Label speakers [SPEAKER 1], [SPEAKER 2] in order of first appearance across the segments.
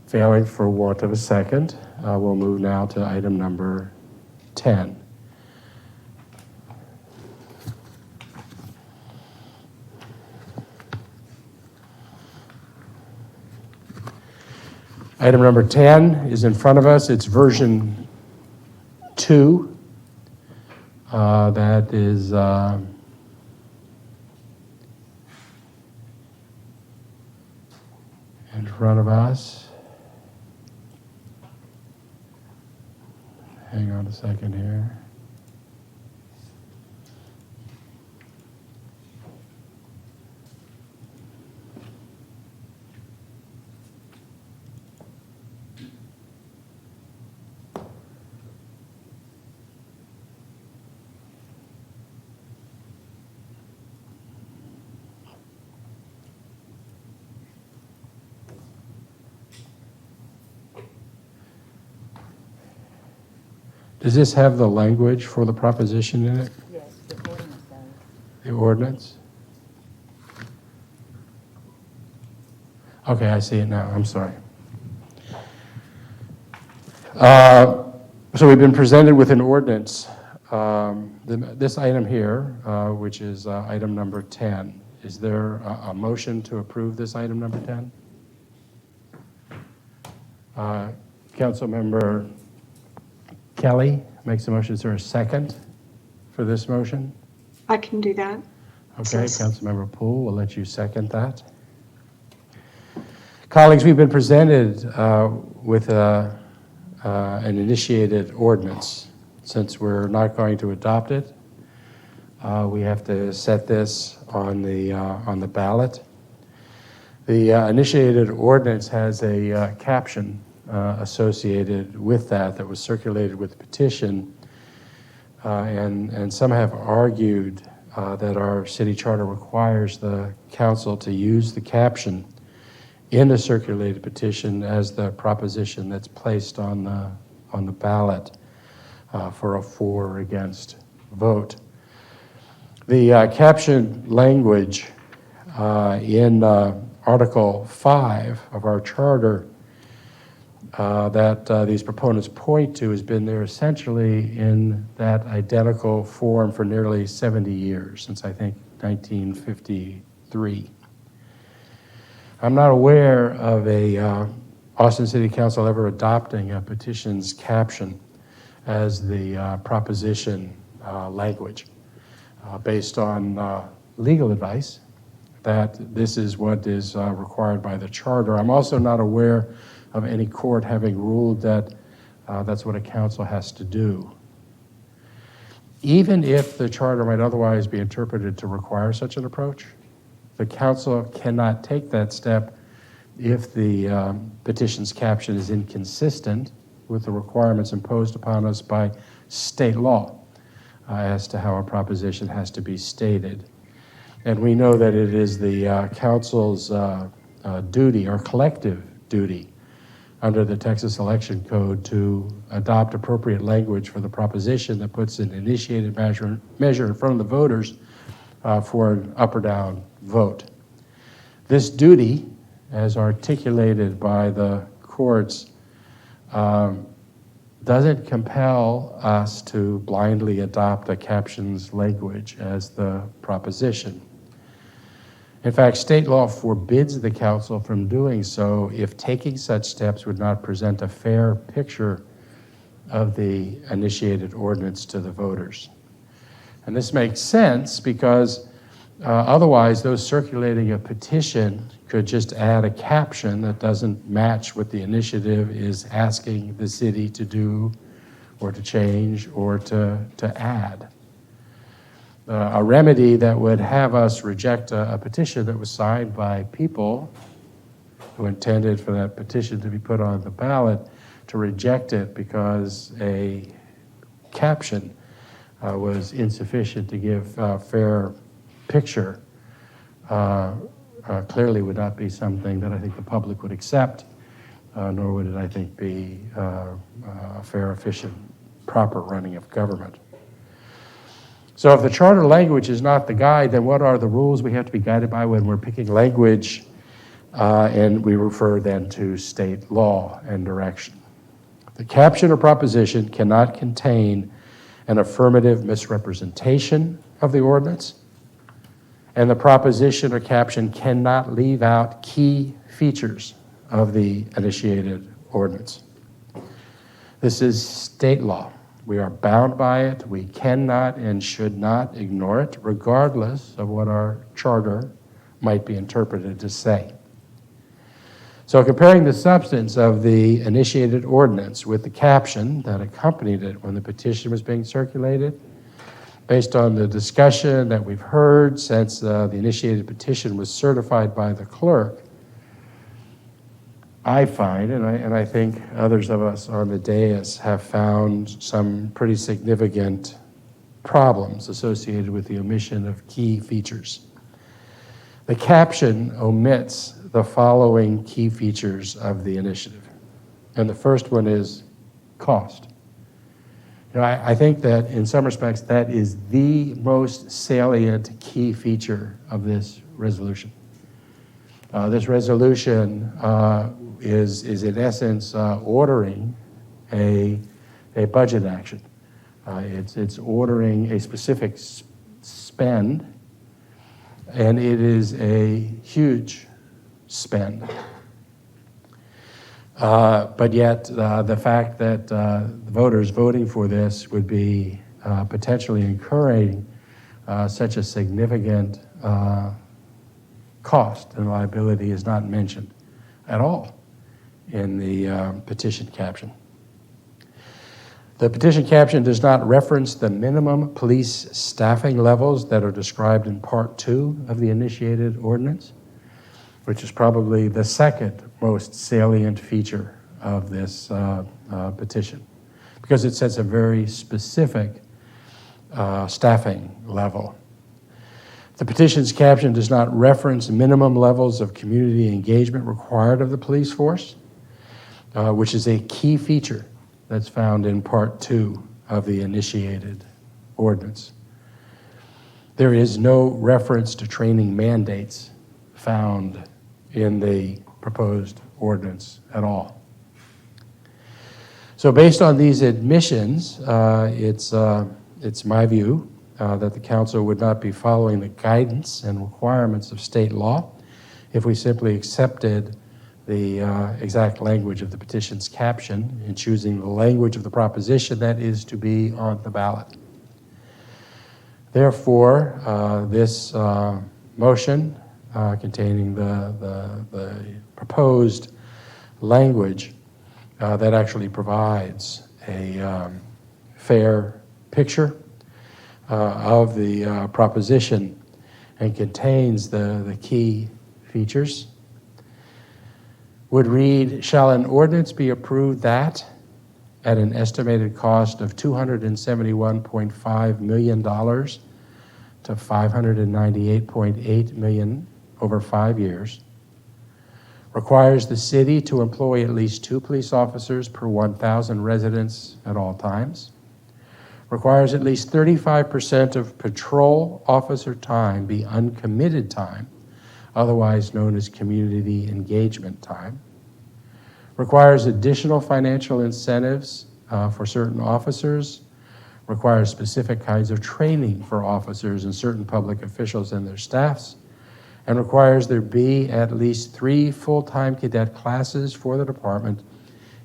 [SPEAKER 1] Failing for want of a second, we'll move now to item number 10. Item number 10 is in front of us. It's version 2. That is in front of us. Hang on a second here. Does this have the language for the proposition in it?
[SPEAKER 2] Yes, the ordinance does.
[SPEAKER 1] The ordinance? Okay, I see it now. I'm sorry. So we've been presented with an ordinance. This item here, which is item number 10. Is there a motion to approve this item number 10? Councilmember Kelly makes a motion. Is there a second for this motion?
[SPEAKER 3] I can do that.
[SPEAKER 1] Okay,
[SPEAKER 3] Yes.
[SPEAKER 1] Councilmember Poole will let you second that. Colleagues, we've been presented with an initiated ordinance. Since we're not going to adopt it, we have to set this on the ballot. The initiated ordinance has a caption associated with that was circulated with the petition, and some have argued that our city charter requires the council to use the caption in the circulated petition as the proposition that's placed on the ballot for a for or against vote. The caption language in Article 5 of our charter that these proponents point to has been there essentially in that identical form for nearly 70 years, since I think 1953. I'm not aware of a Austin City Council ever adopting a petition's caption as the proposition language based on legal advice that this is what is required by the charter. I'm also not aware of any court having ruled that that's what a council has to do. Even if the charter might otherwise be interpreted to require such an approach, the council cannot take that step if the petition's caption is inconsistent with the requirements imposed upon us by state law as to how a proposition has to be stated. And we know that it is the council's duty, or collective duty, under the Texas Election Code to adopt appropriate language for the proposition that puts an initiated measure in front of the voters for an up or down vote. This duty, as articulated by the courts, doesn't compel us to blindly adopt a caption's language as the proposition. In fact, state law forbids the council from doing so if taking such steps would not present a fair picture of the initiated ordinance to the voters. And this makes sense because otherwise those circulating a petition could just add a caption that doesn't match what the initiative is asking the city to do or to change or to add. A remedy that would have us reject a petition that was signed by people who intended for that petition to be put on the ballot, to reject it because a caption was insufficient to give a fair picture, clearly would not be something that I think the public would accept, nor would it, I think, be a fair, efficient, proper running of government. So if the charter language is not the guide, then what are the rules we have to be guided by when we're picking language and we refer then to state law and direction. The caption or proposition cannot contain an affirmative misrepresentation of the ordinance, and the proposition or caption cannot leave out key features of the initiated ordinance. This is state law. We are bound by it. We cannot and should not ignore it, regardless of what our charter might be interpreted to say. So comparing the substance of the initiated ordinance with the caption that accompanied it when the petition was being circulated, based on the discussion that we've heard since the initiated petition was certified by the clerk, I find, and I think others of us on the dais have found some pretty significant problems associated with the omission of key features. The caption omits the following key features of the initiative. And the first one is cost. I think that in some respects that is the most salient key feature of this resolution. This resolution is in essence ordering a budget action. It's ordering a specific spend, and it is a huge spend. But yet the fact that the voters voting for this would be potentially incurring such a significant cost and liability is not mentioned at all in the petition caption. The petition caption does not reference the minimum police staffing levels that are described in Part 2 of the initiated ordinance, which is probably the second most salient feature of this petition, because it sets a very specific staffing level. The petition's caption does not reference minimum levels of community engagement required of the police force, which is a key feature that's found in Part 2 of the initiated ordinance. There is no reference to training mandates found in the proposed ordinance at all. So based on these admissions, it's my view that the council would not be following the guidance and requirements of state law if we simply accepted the exact language of the petition's caption in choosing the language of the proposition that is to be on the ballot. Therefore, this motion containing the proposed language that actually provides a fair picture of the proposition and contains the key features would read, shall an ordinance be approved that at an estimated cost of $271.5 million to $598.8 million over 5 years, requires the city to employ at least 2 police officers per 1,000 residents at all times, requires at least 35% of patrol officer time be uncommitted time, otherwise known as community engagement time, requires additional financial incentives for certain officers, requires specific kinds of training for officers and certain public officials and their staffs, and requires there be at least 3 full-time cadet classes for the department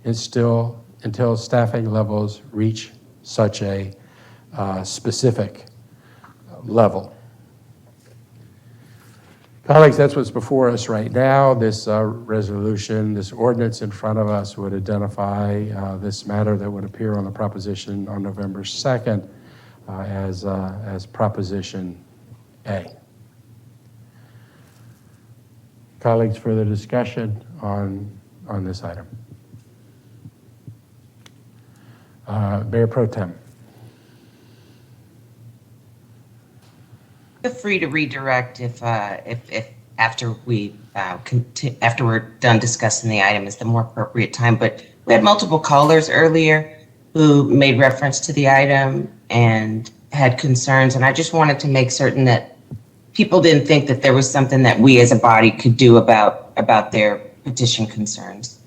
[SPEAKER 1] until staffing levels reach such a specific level. Colleagues, that's what's before us right now. This resolution, this ordinance in front of us would identify this matter that would appear on the proposition on November 2nd as Proposition A. Colleagues, further discussion on this item? Mayor Pro Tem.
[SPEAKER 2] Feel free to redirect if after we're done discussing the item is the more appropriate time. But we had multiple callers earlier who made reference to the item and had concerns, and I just wanted to make certain that people didn't think that there was something that we as a body could do about their petition concerns.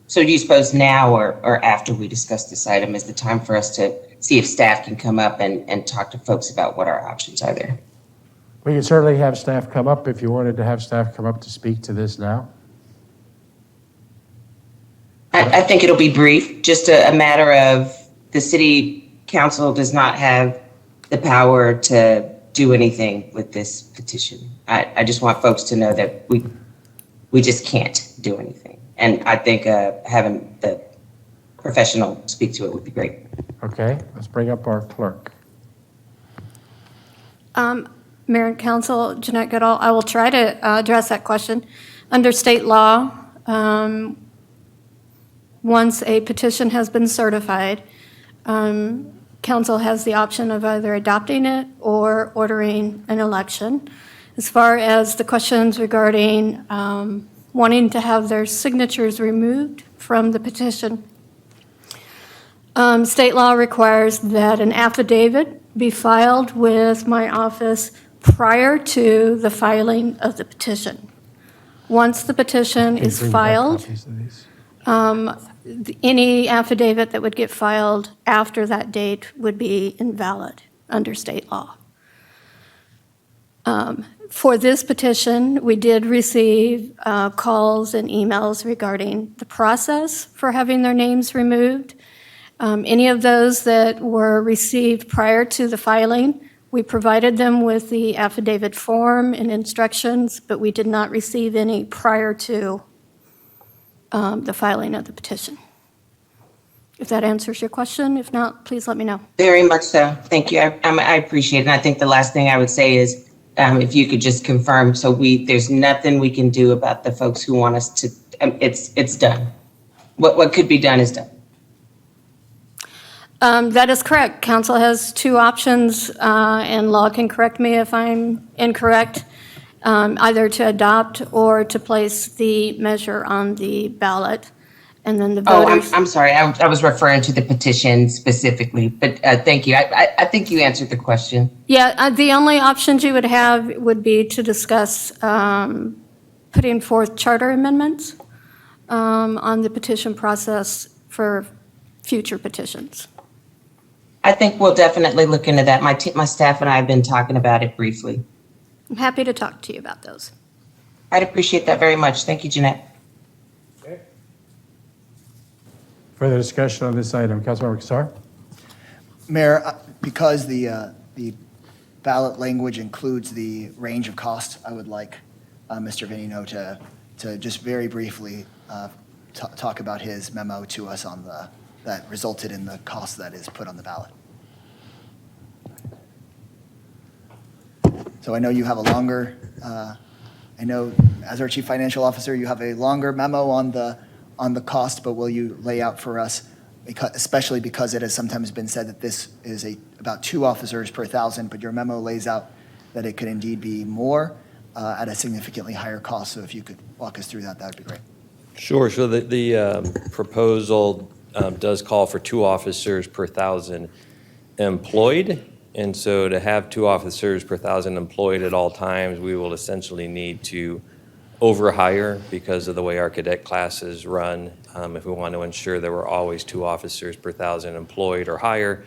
[SPEAKER 2] So do you suppose now or after we discuss this item is the time for us to see if staff can come up and talk to folks about what our options are there?
[SPEAKER 1] We can certainly have staff come up if you wanted to have staff come up to speak to this now.
[SPEAKER 2] I think it'll be brief, just a matter of the city council does not have the power to do anything with this petition. I just want folks to know that we just can't do anything. And I think having the professional speak to it would be great.
[SPEAKER 1] Okay, let's bring up our clerk.
[SPEAKER 3] Mayor and Council, Jeanette Goodall, I will try to address that question. Under state law, once a petition has been certified, Council has the option of either adopting it or ordering an election. As far as the questions regarding wanting to have their signatures removed from the petition, state law requires that an affidavit be filed with my office prior to the filing of the petition. Once the petition
[SPEAKER 1] Can you
[SPEAKER 3] is
[SPEAKER 1] bring back
[SPEAKER 3] filed,
[SPEAKER 1] copies of these?
[SPEAKER 3] any affidavit that would get filed after that date would be invalid under state law. For this petition, we did receive calls and emails regarding the process for having their names removed. Any of those that were received prior to the filing, we provided them with the affidavit form and instructions, but we did not receive any prior to the filing of the petition. If that answers your question, if not, please let me know.
[SPEAKER 2] Very much so. Thank you. I appreciate it. And I think the last thing I would say is if you could just confirm, so there's nothing we can do about the folks who want us to, it's done. What could be done is done.
[SPEAKER 3] That is correct. Council has two options, and law can correct me if I'm incorrect, either to adopt or to place the measure on the ballot. And then the voters.
[SPEAKER 2] Oh, I'm sorry. I was referring to the petition specifically, but thank you. I think you answered the question.
[SPEAKER 3] Yeah, the only options you would have would be to discuss putting forth charter amendments on the petition process for future petitions.
[SPEAKER 2] I think we'll definitely look into that. My staff and I have been talking about it briefly.
[SPEAKER 3] I'm happy to talk to you about those.
[SPEAKER 2] I'd appreciate that very much. Thank you, Jeanette.
[SPEAKER 1] Further discussion on this item, Councilmember Kassar?
[SPEAKER 4] Mayor, because the ballot language includes the range of costs, I would like Mr. Venino to just very briefly talk about his memo to us on that resulted in the cost that is put on the ballot. So I know you have a longer, I know as our Chief Financial Officer, you have a longer memo on the cost, but will you lay out for us, especially because it has sometimes been said that this is about 2 officers per 1,000, but your memo lays out that it could indeed be more at a significantly higher cost. So if you could walk us through that, that would be great.
[SPEAKER 5] Sure. So the proposal does call for 2 officers per 1,000 employed. And so to have 2 officers per 1,000 employed at all times, we will essentially need to overhire because of the way our cadet classes run. If we want to ensure that we're always 2 officers per 1,000 employed or higher,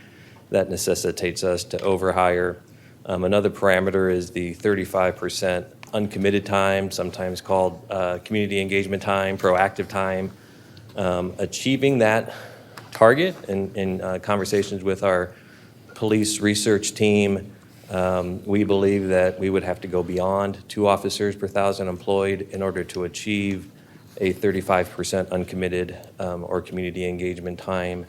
[SPEAKER 5] that necessitates us to overhire. Another parameter is the 35% uncommitted time, sometimes called community engagement time, proactive time. Achieving that target in conversations with our police research team, we believe that we would have to go beyond 2 officers per 1,000 employed in order to achieve a 35% uncommitted or community engagement time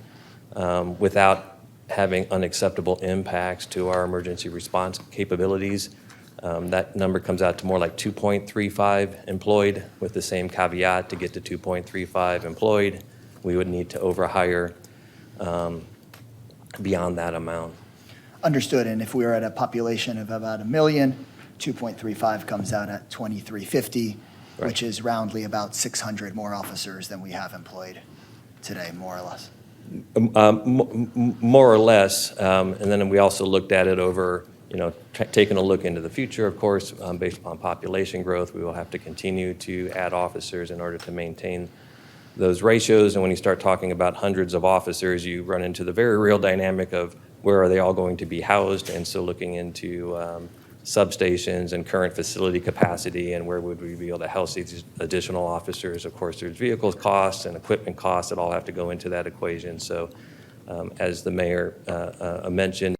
[SPEAKER 5] without having unacceptable impacts to our emergency response capabilities. That number comes out to more like 2.35 employed. With the same caveat, to get to 2.35 employed, we would need to overhire beyond that amount.
[SPEAKER 4] Understood. And if we were at a population of about 1 million, 2.35 comes out at 2,350,
[SPEAKER 5] Right.
[SPEAKER 4] which is roundly about 600 more officers than we have employed today, more or less.
[SPEAKER 5] More or less, and then we also looked at it over taking a look into the future, of course, based upon population growth, we will have to continue to add officers in order to maintain those ratios. And when you start talking about hundreds of officers, you run into the very real dynamic of where are they all going to be housed? And so looking into substations and current facility capacity and where would we be able to house these additional officers. Of course, there's vehicles costs and equipment costs that all have to go into that equation. So as the mayor mentioned,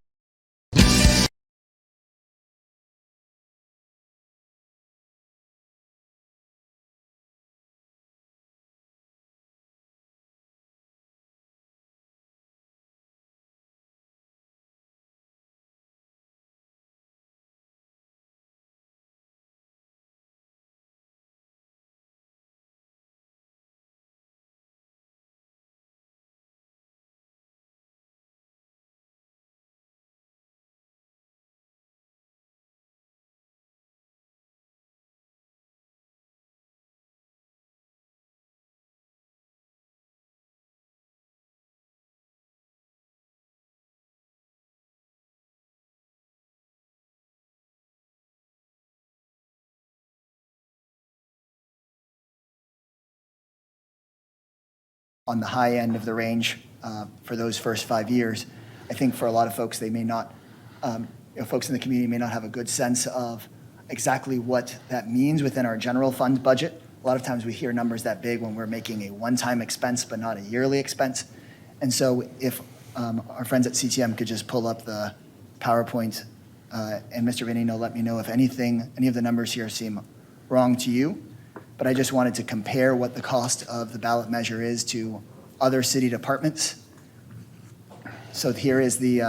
[SPEAKER 4] on the high end of the range for those first 5 years. I think for a lot of folks, they may not, folks in the community may not have a good sense of exactly what that means within our general fund budget. A lot of times we hear numbers that big when we're making a one-time expense, but not a yearly expense. And so if our friends at CTM could just pull up the PowerPoint, and Mr. Benino, let me know if any of the numbers here seem wrong to you. But I just wanted to compare what the cost of the ballot measure is to other city departments. So here is the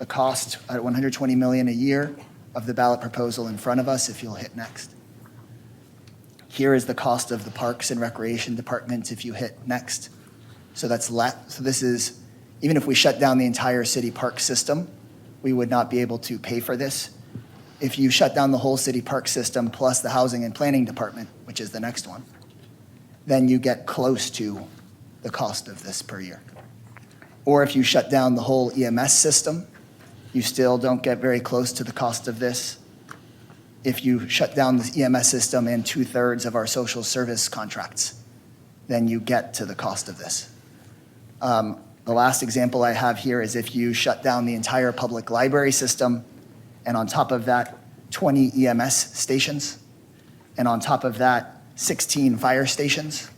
[SPEAKER 4] cost at $120 million a year of the ballot proposal in front of us, if you'll hit next. Here is the cost of the Parks and Recreation Department if you hit next. So that's so this is, even if we shut down the entire city park system, we would not be able to pay for this. If you shut down the whole city park system plus the Housing and Planning Department, which is the next one, then you get close to the cost of this per year. Or if you shut down the whole EMS system, you still don't get very close to the cost of this. If you shut down the EMS system and 2/3 of our social service contracts, then you get to the cost of this. The last example I have here is if you shut down the entire public library system, and on top of that, 20 EMS stations, and on top of that, 16 fire stations.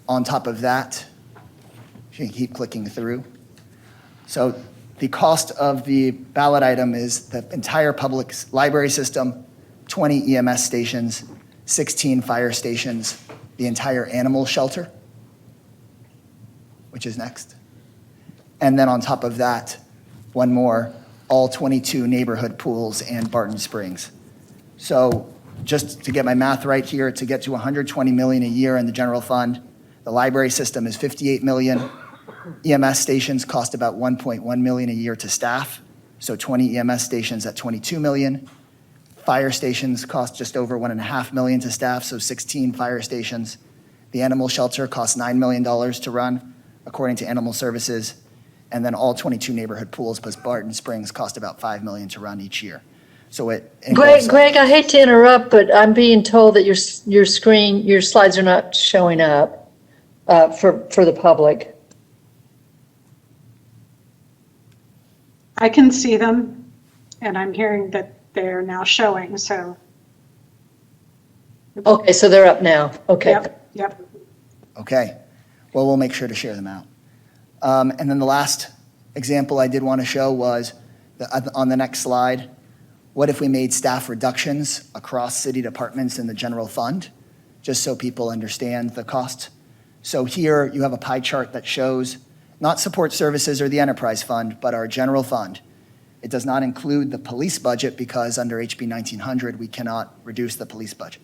[SPEAKER 4] On top of that, you can keep clicking through. So the cost of the ballot item is the entire public library system, 20 EMS stations, 16 fire stations, the entire animal shelter, which is next. And then on top of that, one more, all 22 neighborhood pools and Barton Springs. So just to get my math right here, to get to $120 million a year in the general fund, the library system is $58 million. EMS stations cost about $1.1 million a year to staff. So 20 EMS stations at $22 million. Fire stations cost just over $1.5 million to staff, so 16 fire stations. The animal shelter costs $9 million to run, according to Animal Services. And then all 22 neighborhood pools plus Barton Springs cost about $5 million to run each year. So
[SPEAKER 6] Greg, I hate to interrupt, but I'm being told that your slides are not showing up for the public.
[SPEAKER 7] I can see them, and I'm hearing that they're now showing, so.
[SPEAKER 6] Okay, so they're up now. Okay.
[SPEAKER 7] Yep.
[SPEAKER 4] Okay. Well, we'll make sure to share them out. And then the last example I did want to show was on the next slide. What if we made staff reductions across city departments in the general fund, just so people understand the cost? So here you have a pie chart that shows not support services or the enterprise fund, but our general fund. It does not include the police budget because under HB 1900, we cannot reduce the police budget.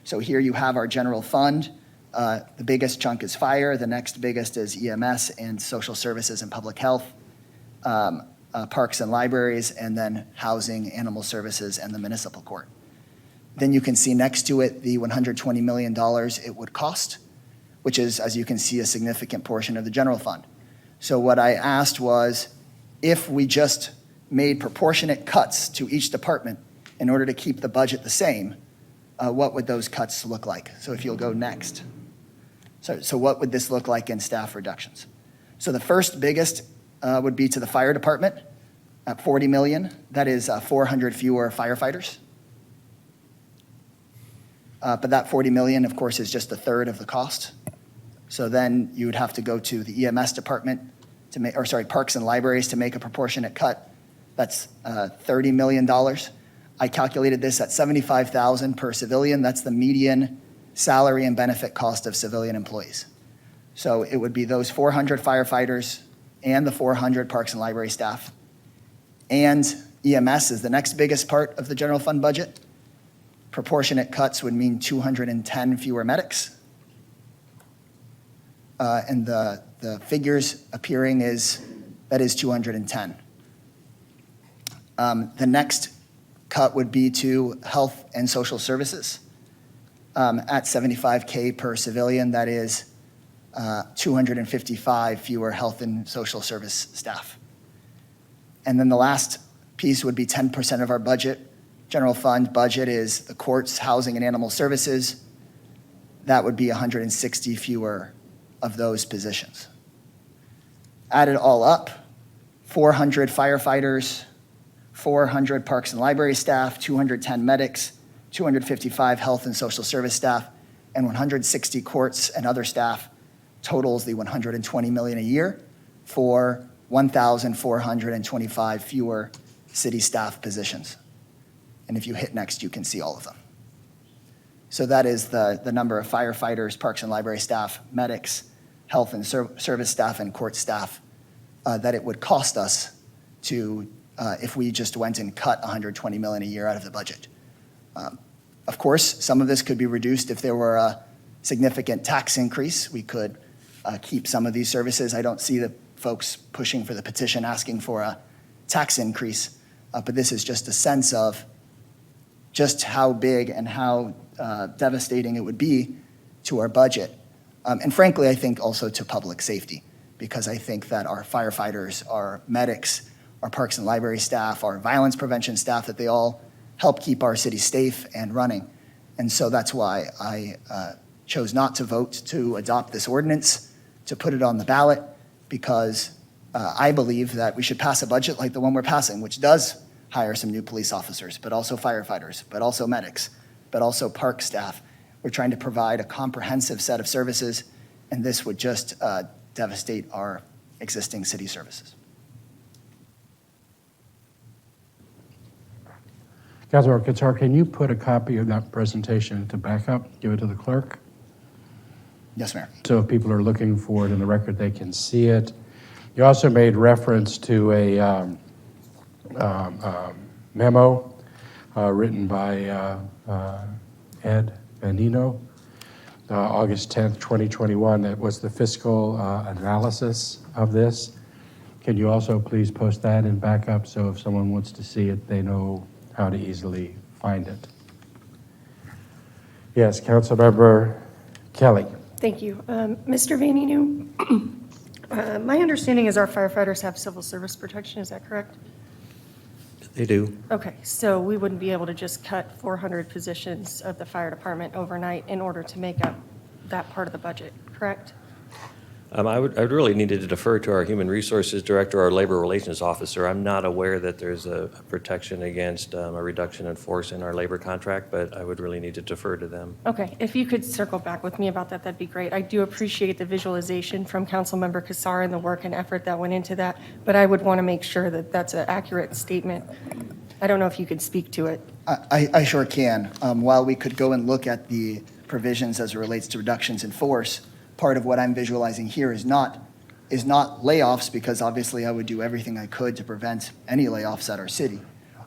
[SPEAKER 4] So here you have our general fund. The biggest chunk is fire. The next biggest is EMS and social services and public health, parks and libraries, and then housing, animal services, and the municipal court. Then you can see next to it the $120 million it would cost, which is, as you can see, a significant portion of the general fund. So what I asked was, if we just made proportionate cuts to each department in order to keep the budget the same, what would those cuts look like? So if you'll go next. So what would this look like in staff reductions? So the first biggest would be to the fire department at 40 million. That is 400 fewer firefighters. But that 40 million, of course, is just a third of the cost. So then you would have to go to the EMS department to make, or sorry, parks and libraries to make a proportionate cut. That's $30 million. I calculated this at $75,000 per civilian. That's the median salary and benefit cost of civilian employees. So it would be those 400 firefighters and the 400 parks and library staff. And EMS is the next biggest part of the general fund budget. Proportionate cuts would mean 210 fewer medics. And the figures appearing that is 210. The next cut would be to health and social services at 75K per civilian. That is 255 fewer health and social service staff. And then the last piece would be 10% of our budget. General fund budget is the courts, housing, and animal services. That would be 160 fewer of those positions. Add it all up, 400 firefighters, 400 parks and library staff, 210 medics, 255 health and social service staff, and 160 courts and other staff totals the 120 million a year for 1,425 fewer city staff positions. And if you hit next, you can see all of them. So that is the number of firefighters, parks and library staff, medics, health and service staff, and court staff that it would cost us to, if we just went and cut 120 million a year out of the budget. Of course, some of this could be reduced if there were a significant tax increase. We could keep some of these services. I don't see the folks pushing for the petition asking for a tax increase, but this is just a sense of just how big and how devastating it would be to our budget. And frankly, I think also to public safety, because I think that our firefighters, our medics, our parks and library staff, our violence prevention staff, that they all help keep our city safe and running. And so that's why I chose not to vote to adopt this ordinance, to put it on the ballot, because I believe that we should pass a budget like the one we're passing, which does hire some new police officers, but also firefighters, but also medics, but also park staff. We're trying to provide a comprehensive set of services, and this would just devastate our existing city services.
[SPEAKER 1] Councilor Qatar, can you put a copy of that presentation to backup, give it to the clerk?
[SPEAKER 4] Yes, Mayor.
[SPEAKER 1] So if people are looking for it in the record, they can see it. You also made reference to a memo written by Ed Benino, August 10th, 2021. That was the fiscal analysis of this. Can you also please post that in backup so if someone wants to see it, they know how to easily find it? Yes, Councilmember Kelly.
[SPEAKER 8] Thank you. Mr. Vaninu, my understanding is our firefighters have civil service protection, is that correct?
[SPEAKER 5] They do.
[SPEAKER 8] Okay, so we wouldn't be able to just cut 400 positions of the fire department overnight in order to make up that part of the budget, correct?
[SPEAKER 5] I would really need to defer to our Human Resources Director, our Labor Relations Officer. I'm not aware that there's a protection against a reduction in force in our labor contract, but I would really need to defer to them.
[SPEAKER 8] Okay, if you could circle back with me about that, that'd be great. I do appreciate the visualization from Councilmember Kassar and the work and effort that went into that, but I would want to make sure that that's an accurate statement. I don't know if you could speak to it.
[SPEAKER 4] I sure can. While we could go and look at the provisions as it relates to reductions in force, part of what I'm visualizing here is not layoffs, because obviously I would do everything I could to prevent any layoffs at our city.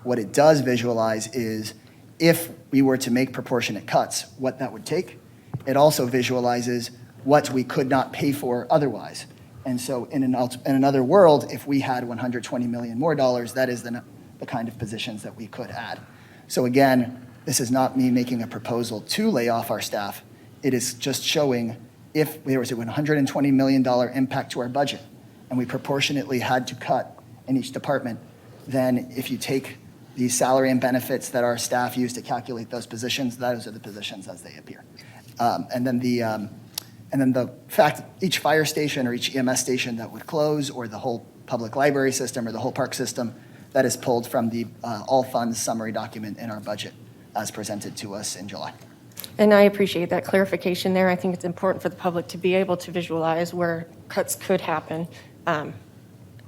[SPEAKER 4] What it does visualize is if we were to make proportionate cuts, what that would take. It also visualizes what we could not pay for otherwise. And so in another world, if we had 120 million more dollars, that is the kind of positions that we could add. So again, this is not me making a proposal to lay off our staff. It is just showing if there was a $120 million impact to our budget and we proportionately had to cut in each department, then if you take the salary and benefits that our staff use to calculate those positions, those are the positions as they appear. And then the fact each fire station or each EMS station that would close, or the whole public library system or the whole park system, that is pulled from the all funds summary document in our budget as presented to us in July.
[SPEAKER 8] And I appreciate that clarification there. I think it's important for the public to be able to visualize where cuts could happen,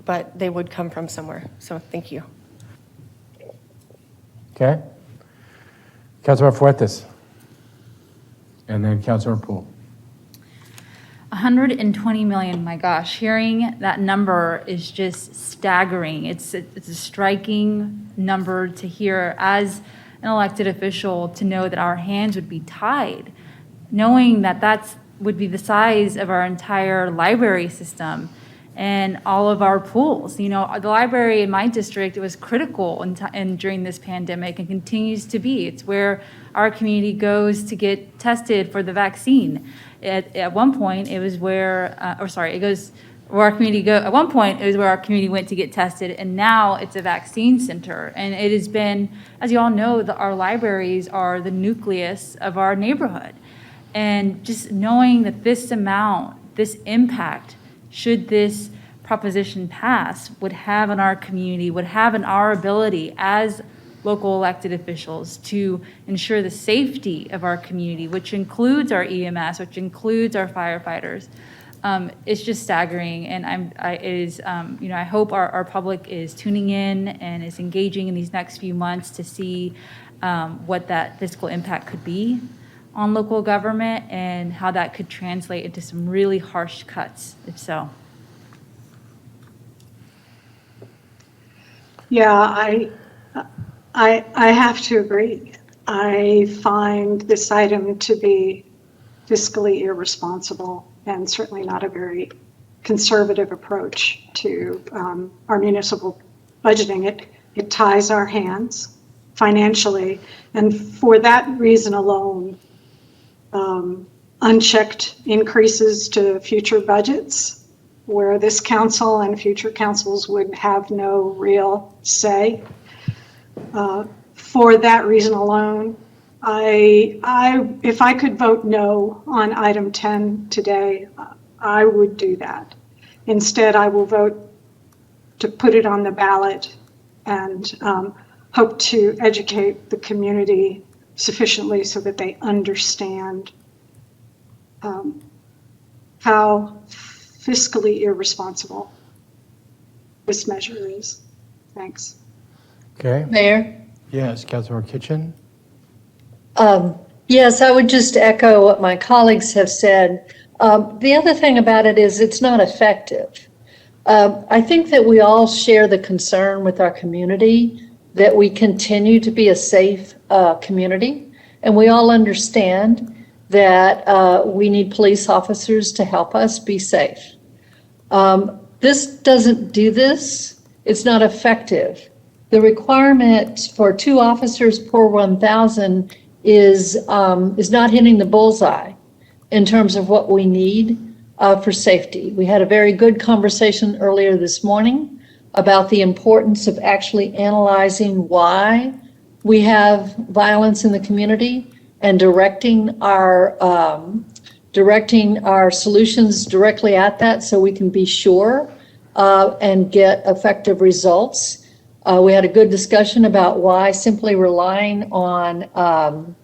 [SPEAKER 8] but they would come from somewhere. So thank you.
[SPEAKER 1] Okay? Councilor Fuertes. And then Councilor Poole.
[SPEAKER 9] 120 million, my gosh, hearing that number is just staggering. It's a striking number to hear as an elected official, to know that our hands would be tied, knowing that that would be the size of our entire library system and all of our pools. You know, the library in my district, it was critical during this pandemic and continues to be. It's where our community goes to get tested for the vaccine. At one point, it was where, where our community go. At one point, it was where our community went to get tested, and now it's a vaccine center. And it has been, as you all know, our libraries are the nucleus of our neighborhood. And just knowing that this amount, this impact, should this proposition pass, would have on our community, would have in our ability as local elected officials to ensure the safety of our community, which includes our EMS, which includes our firefighters. It's just staggering, and I hope our public is tuning in and is engaging in these next few months to see what that fiscal impact could be on local government and how that could translate into some really harsh cuts, if so.
[SPEAKER 7] Yeah, I have to agree. I find this item to be fiscally irresponsible and certainly not a very conservative approach to our municipal budgeting. It ties our hands financially, and for that reason alone, unchecked increases to future budgets where this council and future councils would have no real say. For that reason alone, if I could vote no on item 10 today, I would do that. Instead, I will vote to put it on the ballot and hope to educate the community sufficiently so that they understand how fiscally irresponsible this measure is. Thanks.
[SPEAKER 1] Okay.
[SPEAKER 6] Mayor?
[SPEAKER 1] Yes, Councilor Kitchen.
[SPEAKER 6] Yes, I would just echo what my colleagues have said. The other thing about it is it's not effective. I think that we all share the concern with our community that we continue to be a safe community, and we all understand that we need police officers to help us be safe. This doesn't do this. It's not effective. The requirement for 2 officers per 1,000 is not hitting the bullseye in terms of what we need for safety. We had a very good conversation earlier this morning about the importance of actually analyzing why we have violence in the community and directing our solutions directly at that so we can be sure and get effective results. We had a good discussion about why simply relying on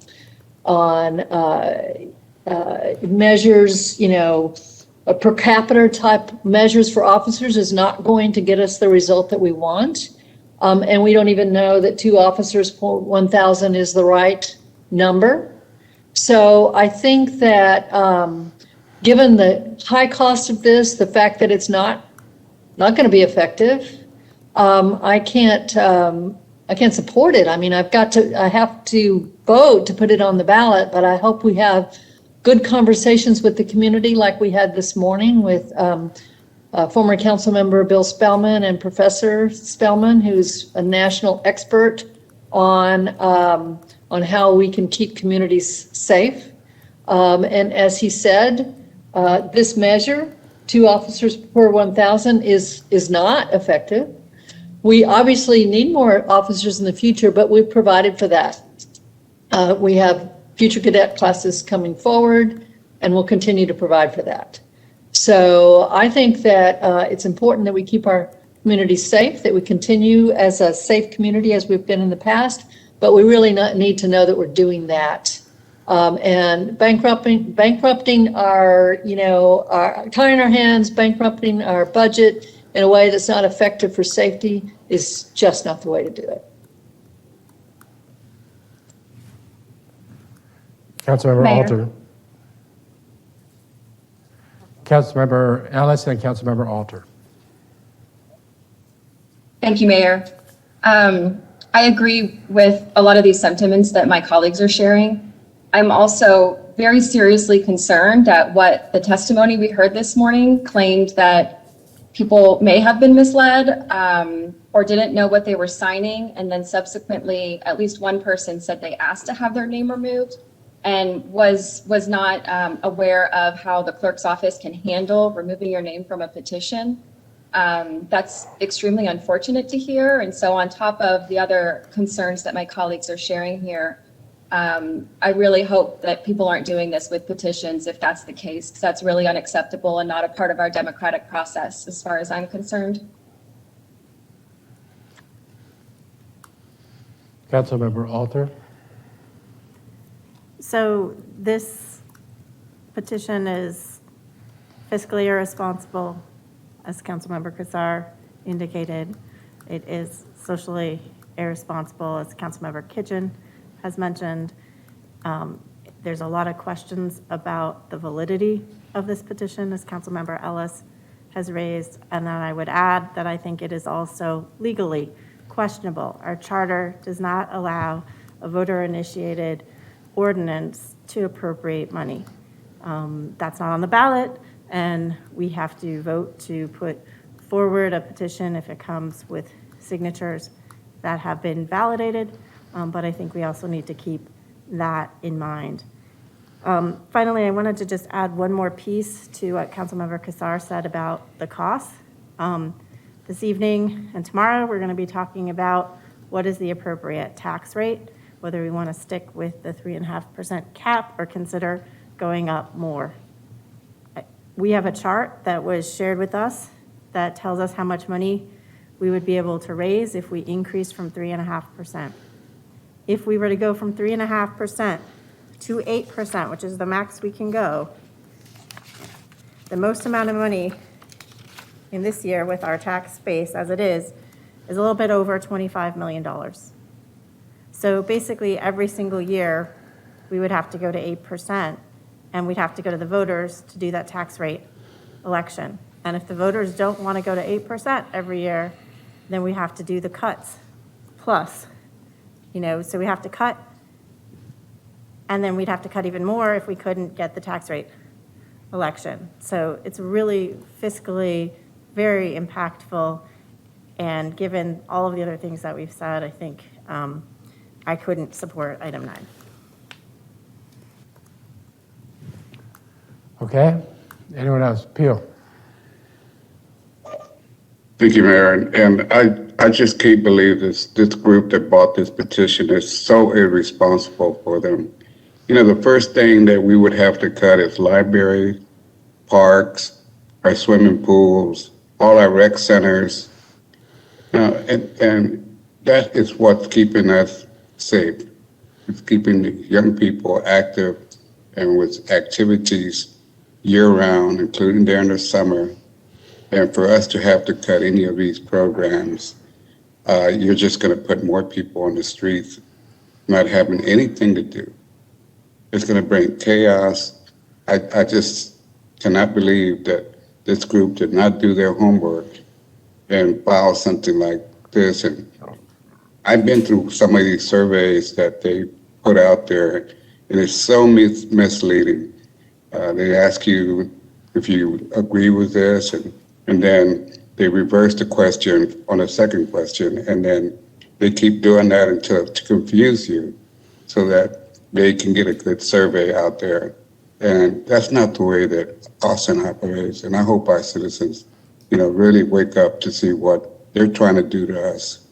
[SPEAKER 6] measures, per capita type measures for officers is not going to get us the result that we want. And we don't even know that 2 officers per 1,000 is the right number. So I think that given the high cost of this, the fact that it's not going to be effective, I can't support it. I mean, I have to vote to put it on the ballot, but I hope we have good conversations with the community like we had this morning with former council member Bill Spellman and Professor Spellman, who's a national expert on how we can keep communities safe. And as he said, this measure, 2 officers per 1,000 is not effective. We obviously need more officers in the future, but we've provided for that. We have future cadet classes coming forward, and we'll continue to provide for that. So I think that it's important that we keep our community safe, that we continue as a safe community as we've been in the past, but we really need to know that we're doing that. And bankrupting our, tying our hands, bankrupting our budget in a way that's not effective for safety is just not the way to do it.
[SPEAKER 1] Councilmember
[SPEAKER 10] Mayor.
[SPEAKER 1] Alter. Councilmember Ellis and Councilmember Alter.
[SPEAKER 10] Thank you, Mayor. I agree with a lot of these sentiments that my colleagues are sharing. I'm also very seriously concerned at what the testimony we heard this morning claimed that people may have been misled or didn't know what they were signing. And then subsequently, at least one person said they asked to have their name removed and was not aware of how the clerk's office can handle removing your name from a petition. That's extremely unfortunate to hear. And so on top of the other concerns that my colleagues are sharing here, I really hope that people aren't doing this with petitions if that's the case, because that's really unacceptable and not a part of our democratic process as far as I'm concerned.
[SPEAKER 1] Councilmember Alter.
[SPEAKER 11] So this petition is fiscally irresponsible, as Councilmember Kassar indicated. It is socially irresponsible, as Councilmember Kitchen has mentioned. There's a lot of questions about the validity of this petition, as Councilmember Ellis has raised. And then I would add that I think it is also legally questionable. Our charter does not allow a voter-initiated ordinance to appropriate money. That's not on the ballot, and we have to vote to put forward a petition if it comes with signatures that have been validated, but I think we also need to keep that in mind. Finally, I wanted to just add one more piece to what Councilmember Kassar said about the cost. This evening and tomorrow, we're going to be talking about what is the appropriate tax rate, whether we want to stick with the 3.5% cap or consider going up more. We have a chart that was shared with us that tells us how much money we would be able to raise if we increased from 3.5%. If we were to go from 3.5% to 8%, which is the max we can go, the most amount of money in this year with our tax base as it is a little bit over $25 million. So basically every single year we would have to go to 8%, and we'd have to go to the voters to do that tax rate election. And if the voters don't want to go to 8% every year, then we have to do the cuts plus, so we have to cut, and then we'd have to cut even more if we couldn't get the tax rate election. So it's really fiscally very impactful, and given all of the other things that we've said, I think I couldn't support item 9.
[SPEAKER 1] Okay. Anyone else? Peel.
[SPEAKER 12] Thank you, Mayor. And I just can't believe this group that bought this petition is so irresponsible for them. The first thing that we would have to cut is libraries, parks, our swimming pools, all our rec centers. And that is what's keeping us safe. It's keeping the young people active and with activities year-round, including during the summer. And for us to have to cut any of these programs, you're just going to put more people on the streets not having anything to do. It's going to bring chaos. I just cannot believe that this group did not do their homework and file something like this. And I've been through some of these surveys that they put out there, and it's so misleading. They ask you if you agree with this, and then they reverse the question on a second question, and then they keep doing that until to confuse you so that they can get a good survey out there. And that's not the way that Austin operates. And I hope our citizens, really wake up to see what they're trying to do to us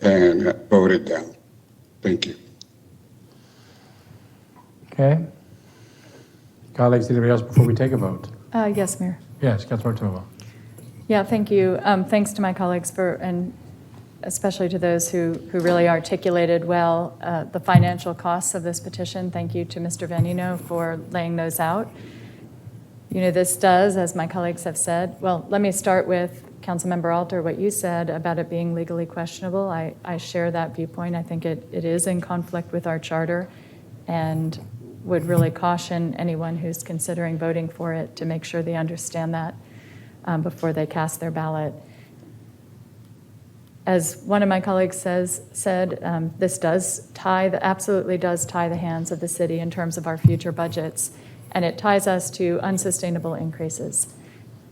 [SPEAKER 12] and vote it down. Thank you.
[SPEAKER 1] Okay. Colleagues, anybody else before we take a vote?
[SPEAKER 13] Yes, Mayor.
[SPEAKER 1] Yes, Councilmember Tovo.
[SPEAKER 13] Yeah, thank you. Thanks to my colleagues and especially to those who really articulated well the financial costs of this petition. Thank you to Mr. Venino for laying those out. You know, this does, as my colleagues have said, well, let me start with Councilmember Alter, what you said about it being legally questionable. I share that viewpoint. I think it is in conflict with our charter and would really caution anyone who's considering voting for it to make sure they understand that before they cast their ballot. As one of my colleagues said, this absolutely does tie the hands of the city in terms of our future budgets, and it ties us to unsustainable increases.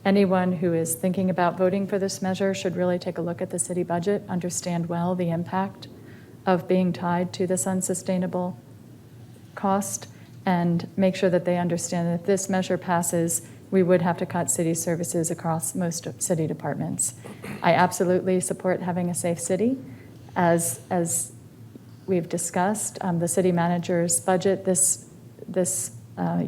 [SPEAKER 13] Anyone who is thinking about voting for this measure should really take a look at the city budget, understand well the impact of being tied to this unsustainable cost, and make sure that they understand that if this measure passes, we would have to cut city services across most city departments. I absolutely support having a safe city. As we've discussed, the city manager's budget this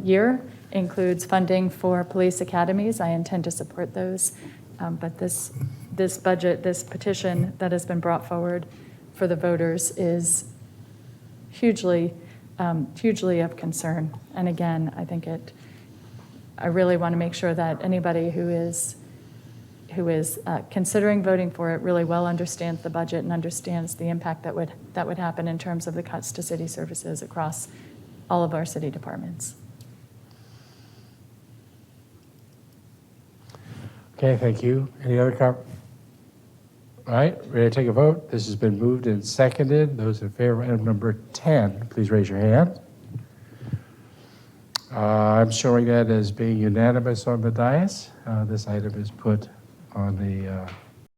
[SPEAKER 13] year includes funding for police academies. I intend to support those. But this budget, this petition that has been brought forward for the voters is hugely of concern. And again, I really want to make sure that anybody who is considering voting for it really well understands the budget and understands the impact that would happen in terms of the cuts to city services across all of our city departments.
[SPEAKER 1] Okay, thank you. Any other All right, ready to take a vote? This has been moved and seconded. Those in favor of item number 10, please raise your hand. I'm showing that as being unanimous on the dais. This item is put on the